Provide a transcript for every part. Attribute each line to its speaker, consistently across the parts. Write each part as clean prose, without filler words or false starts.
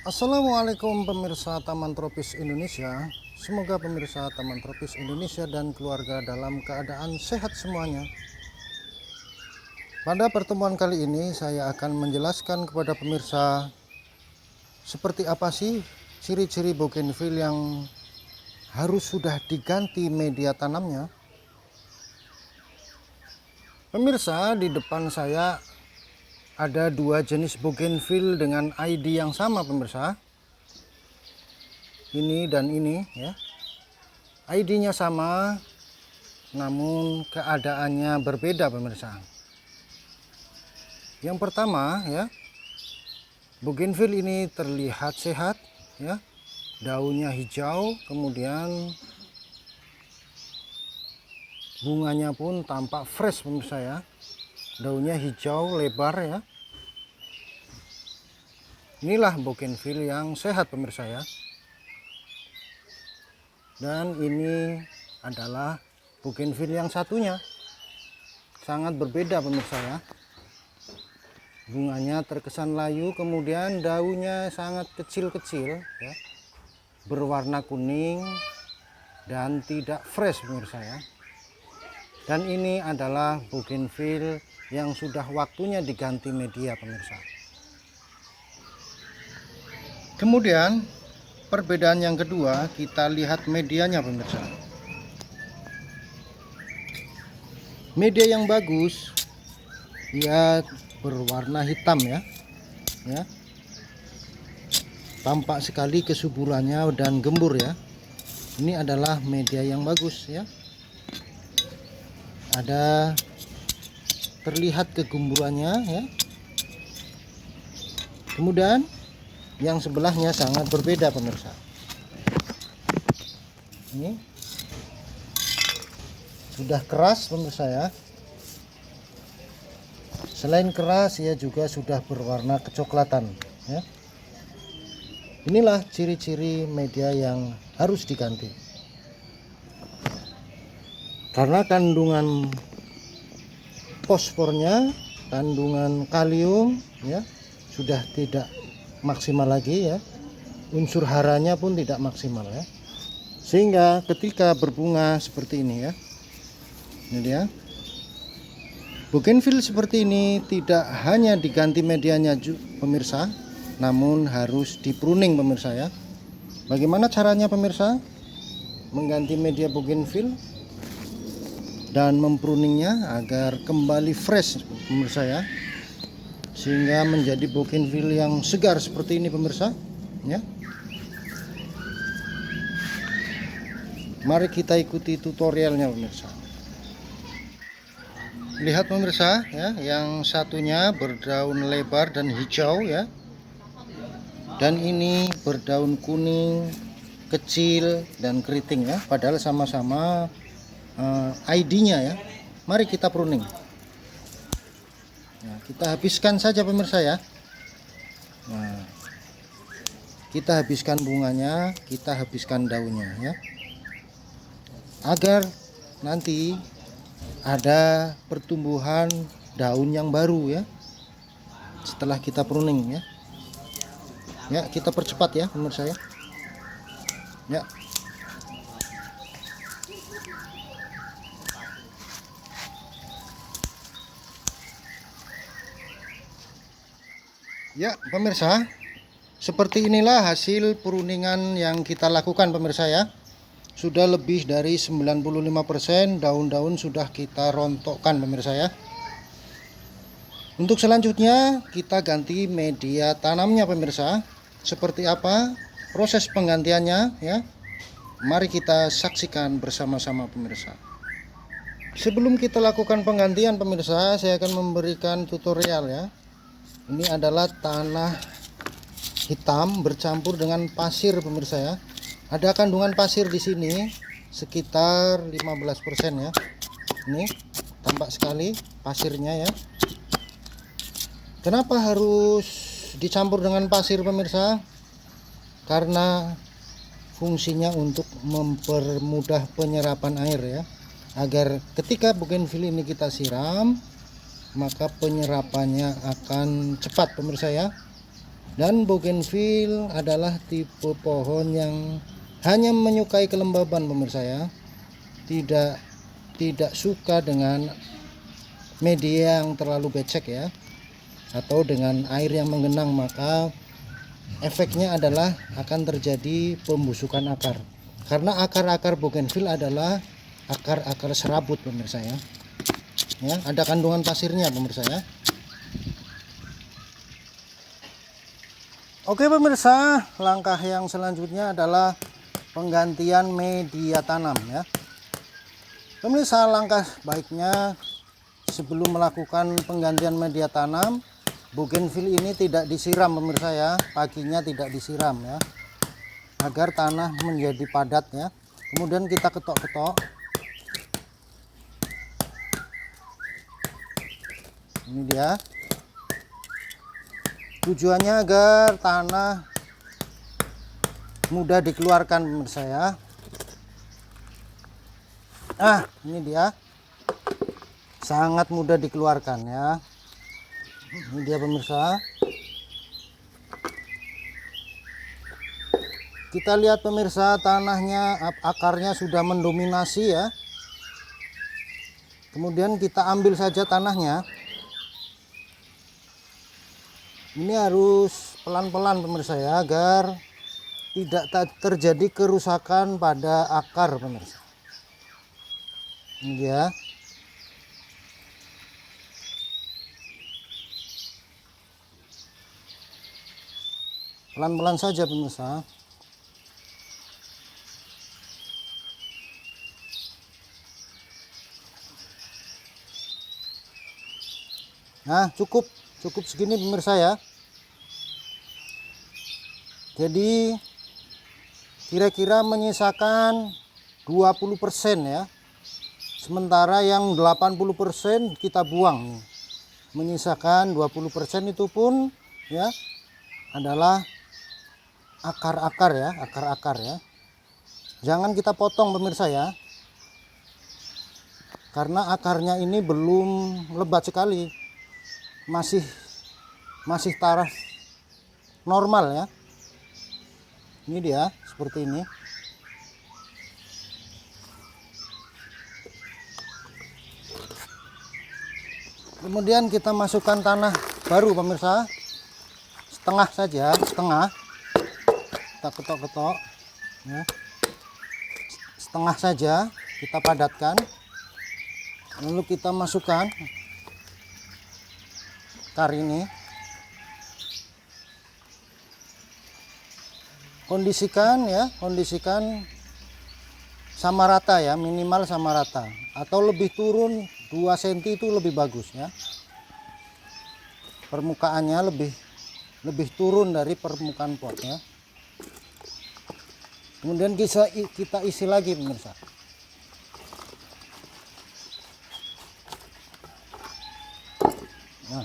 Speaker 1: Assalamualaikum pemirsa Taman Tropis Indonesia. Semoga pemirsa Taman Tropis Indonesia dan keluarga dalam keadaan sehat semuanya. Pada pertemuan kali ini saya akan menjelaskan kepada pemirsa seperti apa sih ciri-ciri bougainville yang harus sudah diganti media tanamnya. Pemirsa, di depan saya ada dua jenis bougainville dengan ID yang sama pemirsa. Ini dan ini ya. ID-nya sama namun keadaannya berbeda pemirsa. Yang pertama ya, bougainville ini terlihat sehat ya. Daunnya hijau, kemudian bunganya pun tampak fresh pemirsa ya. Daunnya hijau lebar ya. Inilah bougainville yang sehat pemirsa ya. Dan ini adalah bougainville yang satunya. Sangat berbeda pemirsa ya. Bunganya terkesan layu, kemudian daunnya sangat kecil-kecil ya. Berwarna kuning dan tidak fresh pemirsa ya. Dan ini adalah bougainville yang sudah waktunya diganti media pemirsa. Kemudian perbedaan yang kedua, kita lihat medianya pemirsa. Media yang bagus dia berwarna hitam ya. Tampak sekali kesuburannya dan gembur ya. Ini adalah media yang bagus ya. Ada terlihat kegemburannya ya. Kemudian yang sebelahnya sangat berbeda pemirsa. Ini sudah keras pemirsa ya. Selain keras, ia juga sudah berwarna kecoklatan ya. Inilah ciri-ciri media yang harus diganti. Karena kandungan fosfornya, kandungan kalium ya sudah tidak maksimal lagi ya. Unsur haranya pun tidak maksimal ya. Sehingga ketika berbunga seperti ini ya. Ini dia. Bougainville seperti ini tidak hanya diganti medianya pemirsa, namun harus di-pruning pemirsa ya. Bagaimana caranya pemirsa mengganti media bougainville dan mempruningnya agar kembali fresh pemirsa ya, sehingga menjadi bougainville yang segar seperti ini pemirsa ya. Mari kita ikuti tutorialnya pemirsa. Lihat pemirsa ya, yang satunya berdaun lebar dan hijau ya, dan ini berdaun kuning kecil dan keriting ya, padahal sama-sama ID-nya ya. Mari kita pruning. Nah, kita habiskan saja pemirsa ya. Nah, kita habiskan bunganya, kita habiskan daunnya ya. Agar nanti ada pertumbuhan daun yang baru ya. Setelah kita pruning ya. Ya, kita percepat ya pemirsa ya. Ya. Ya pemirsa, seperti inilah hasil pruningan yang kita lakukan pemirsa ya. Sudah lebih dari 95% daun-daun sudah kita rontokkan pemirsa ya. Untuk selanjutnya kita ganti media tanamnya pemirsa. Seperti apa proses penggantiannya ya. Mari kita saksikan bersama-sama pemirsa. Sebelum kita lakukan penggantian pemirsa, saya akan memberikan tutorial ya. Ini adalah tanah hitam bercampur dengan pasir pemirsa ya. Ada kandungan pasir di sini sekitar 15% ya. Ini tampak sekali pasirnya ya. Kenapa harus dicampur dengan pasir pemirsa? Karena fungsinya untuk mempermudah penyerapan air ya. Agar ketika bougainville ini kita siram, maka penyerapannya akan cepat pemirsa ya. Dan bougainville adalah tipe pohon yang hanya menyukai kelembaban pemirsa ya. Tidak suka dengan media yang terlalu becek ya, atau dengan air yang menggenang, maka efeknya adalah akan terjadi pembusukan akar. Karena akar-akar bougainville adalah akar-akar serabut pemirsa ya. Ya, ada kandungan pasirnya pemirsa ya. Oke pemirsa, langkah yang selanjutnya adalah penggantian media tanam ya. Pemirsa, langkah baiknya sebelum melakukan penggantian media tanam, bougainville ini tidak disiram pemirsa ya. Paginya tidak disiram ya, agar tanah menjadi padat ya. Kemudian kita ketok-ketok. Ini dia. Tujuannya agar tanah mudah dikeluarkan pemirsa ya. Ini dia. Sangat mudah dikeluarkan ya. Ini dia pemirsa. Kita lihat pemirsa, tanahnya, akarnya sudah mendominasi ya. Kemudian kita ambil saja tanahnya. Ini harus pelan-pelan pemirsa ya, agar tidak terjadi kerusakan pada akar pemirsa. Ini dia. Pelan-pelan saja pemirsa. Nah, cukup segini pemirsa ya. Jadi kira-kira menyisakan 20% ya. Sementara yang 80% kita buang. Menyisakan 20% itu pun ya adalah akar-akar ya, akar-akar ya. Jangan kita potong pemirsa ya. Karena akarnya ini belum lebat sekali. Masih taraf normal ya. Ini dia seperti ini. Kemudian kita masukkan tanah baru pemirsa, setengah saja, setengah. Kita ketok-ketok ya. Setengah saja kita padatkan. Lalu kita masukkan akar ini. Kondisikan sama rata ya, minimal sama rata, atau lebih turun 2 cm itu lebih bagus ya. Permukaannya lebih turun dari permukaan pot ya. Kemudian kita isi lagi pemirsa. Nah,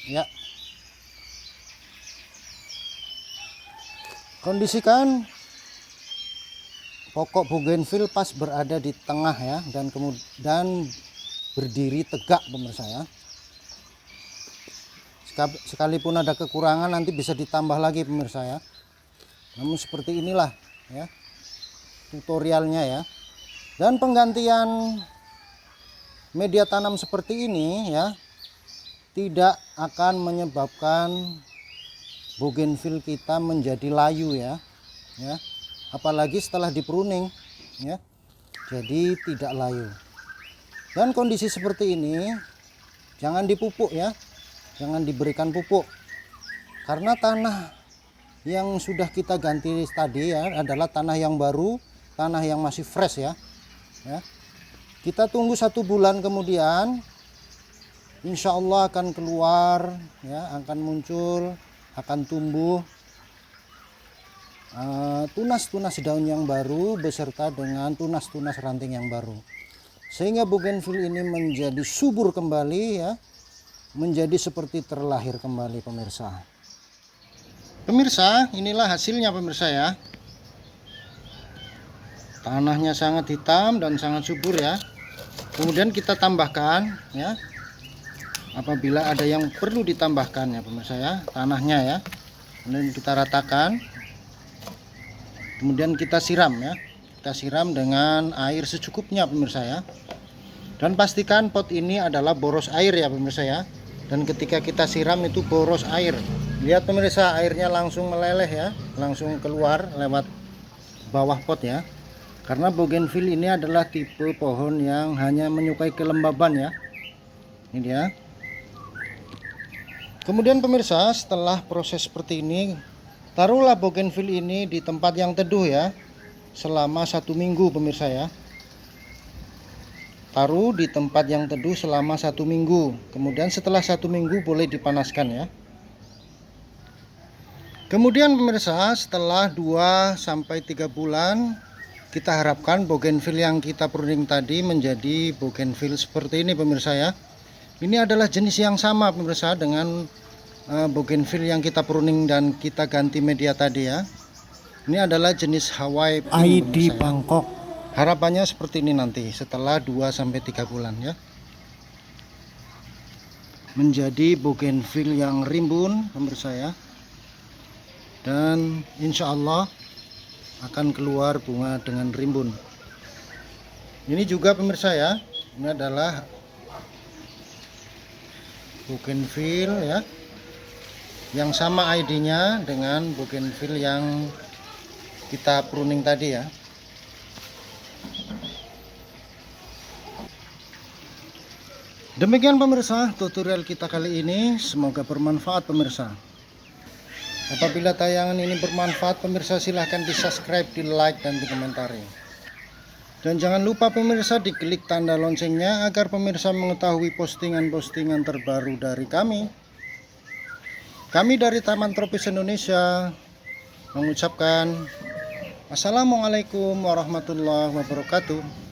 Speaker 1: ya, kondisikan pokok bougainville pas berada di tengah ya, dan kemudian berdiri tegak pemirsa ya. Sekalipun ada kekurangan nanti bisa ditambah lagi pemirsa ya. Namun seperti inilah ya tutorialnya ya. Dan penggantian media tanam seperti ini ya tidak akan menyebabkan bougainville kita menjadi layu ya. Apalagi setelah dipruning ya, jadi tidak layu. Dan kondisi seperti ini jangan dipupuk ya, jangan diberikan pupuk, karena tanah yang sudah kita ganti tadi ya adalah tanah yang baru, tanah yang masih fresh ya. Kita tunggu 1 bulan kemudian, insya Allah akan keluar ya, akan muncul, akan tumbuh tunas-tunas daun yang baru beserta dengan tunas-tunas ranting yang baru, sehingga bougainville ini menjadi subur kembali ya, menjadi seperti terlahir kembali pemirsa. Pemirsa, inilah hasilnya pemirsa ya. Tanahnya sangat hitam dan sangat subur ya. Kemudian kita tambahkan ya, apabila ada yang perlu ditambahkan ya pemirsa ya, tanahnya ya. Kemudian kita ratakan. Kemudian kita siram ya. Kita siram dengan air secukupnya pemirsa ya. Dan pastikan pot ini adalah boros air ya pemirsa ya. Dan ketika kita siram itu boros air. Lihat pemirsa, airnya langsung meleleh ya, langsung keluar lewat bawah pot ya. Karena bougainville ini adalah tipe pohon yang hanya menyukai kelembaban ya. Ini dia. Kemudian pemirsa, setelah proses seperti ini, taruhlah bougainville ini di tempat yang teduh ya, selama 1 minggu pemirsa ya. Taruh di tempat yang teduh selama 1 minggu. Kemudian setelah 1 minggu boleh dipanaskan ya. Kemudian pemirsa, setelah 2-3 bulan, kita harapkan bougainville yang kita pruning tadi menjadi bougainville seperti ini pemirsa ya. Ini adalah jenis yang sama pemirsa dengan bougainville yang kita pruning dan kita ganti media tadi ya. Ini adalah jenis Hawaii ID Bangkok. Harapannya seperti ini nanti setelah 2-3 bulan ya. Menjadi bougainville yang rimbun pemirsa ya. Dan insya Allah akan keluar bunga dengan rimbun. Ini juga pemirsa ya, ini adalah bougainville ya, yang sama ID-nya dengan bougainville yang kita pruning tadi ya. Demikian pemirsa tutorial kita kali ini, semoga bermanfaat pemirsa. Apabila tayangan ini bermanfaat pemirsa, silahkan di subscribe, di like, dan di komentari. Dan jangan lupa pemirsa diklik tanda loncengnya agar pemirsa mengetahui postingan-postingan terbaru dari kami. Kami dari Taman Tropis Indonesia mengucapkan Assalamualaikum warahmatullahi wabarakatuh.